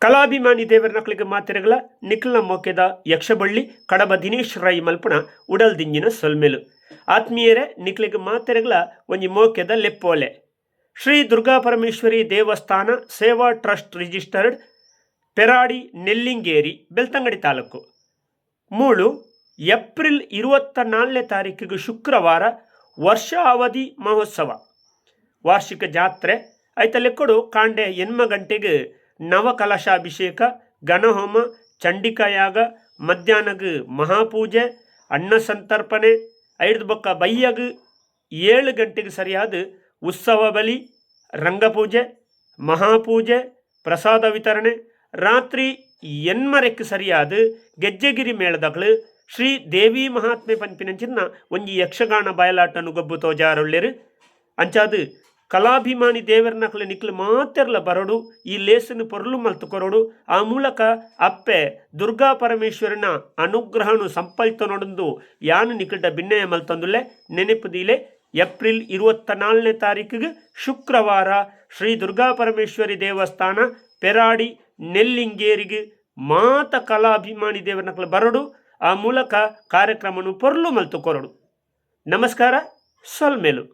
ಕಲಾಭಿಮಾನಿ ದೇವರನಕ್ಲಿಗೆ ಮಾತೆರೆಗಳ ನಿಖಿಲ್ನ ಮೋಕೆದ ಯಕ್ಷಬಳ್ಳಿ ಕಡಬ ದಿನೇಶ್ ರೈ ಮಲ್ಪುಣ ಉಡಲ್ ದಿಂಜಿನ ಸೊಲ್ಮೆಲು ಆತ್ಮೀಯರೇ ನಿಖಿಲಿಗೆ ಮಾತೆರೆಗಳ ಒಂಜಿ ಮೋಕೆದ ಲೆಪ್ಪೋಲೆ ಶ್ರೀ ದುರ್ಗಾ ಪರಮೇಶ್ವರಿ ದೇವಸ್ಥಾನ ಸೇವಾ ಟ್ರಸ್ಟ್ ರಿಜಿಸ್ಟರ್ಡ್ ಪೆರಾಡಿ ನೆಲ್ಲಿಂಗೇರಿ ಬೆಳ್ತಂಗಡಿ ತಾಲೂಕು ಮೂಳು ಏಪ್ರಿಲ್ 24ನೇ ತಾರೀಕಿಗೆ ಶುಕ್ರವಾರ ವರ್ಷ ಅವಧಿ ಮಹೋತ್ಸವ ವಾರ್ಷಿಕ ಜಾತ್ರೆ ಐತಲೆಕ್ಕಡು ಕಾಂಡೆ 8 ಗಂಟೆಗೆ ನವಕಲಶಾಭಿಷೇಕ ಗಣಹೋಮ ಚಂಡಿಕಾಯಾಗ ಮಧ್ಯಾಹ್ನಗ ಮಹಾಪೂಜೆ ಅನ್ನ ಸಂತರ್ಪಣೆ ಐದು ಬೊಕ್ಕ ಬಯ್ಯಗ 7 ಗಂಟೆಗೆ ಸರಿಯಾದ ಉತ್ಸವ ಬಲಿ ರಂಗಪೂಜೆ ಮಹಾಪೂಜೆ ಪ್ರಸಾದ ವಿತರಣೆ ರಾತ್ರಿ 8:30ಕ್ಕೆ ಸರಿಯಾದ ಗೆಜ್ಜೆಗಿರಿ ಮೇಳದಗಳು ಶ್ರೀ ದೇವಿ ಮಹಾತ್ಮೆ ಪಂಪಿನಂಚಿನ ಒಂಜಿ ಯಕ್ಷಗಾನ ಬಯಲಾಟನು ಗೊಬ್ಬು ತೋಜಾರೊಳ್ಳೆರು ಅಂಚಾದು ಕಲಾಭಿಮಾನಿ ದೇವರನಕಲು ನಿಕ್ಲು ಮಾತೆರ್ಲ ಬರೋಡು ಈ ಲೇಸನ್ನು ಪೊರ್ಲು ಮಲ್ತುಕೊರೋಡು ಆ ಮೂಲಕ ಅಪ್ಪೆ ದುರ್ಗಾ ಪರಮೇಶ್ವರನ ಅನುಗ್ರಹನು ಸಂಪಲ್ತನೊಡೊಂದು ಯಾನು ನಿಕಟ ಭಿನ್ನಯ ಮಲ್ತಂದುಲ್ಲೆ ನೆನೆಪುದಿಲೆ ಏಪ್ರಿಲ್ 24ನೇ ತಾರೀಕಿಗೆ ಶುಕ್ರವಾರ ಶ್ರೀ ದುರ್ಗಾ ಪರಮೇಶ್ವರಿ ದೇವಸ್ಥಾನ ಪೆರಾಡಿ ನೆಲ್ಲಿಂಗೇರಿಗೆ ಮಾತ ಕಲಾಭಿಮಾನಿ ದೇವರನಕಲು ಬರೋಡು ಆ ಮೂಲಕ ಕಾರ್ಯಕ್ರಮನು ಪೊರ್ಲು ಮಲ್ತುಕೊರೋಡು. ನಮಸ್ಕಾರ. ಸೊಲ್ಮೆಲು.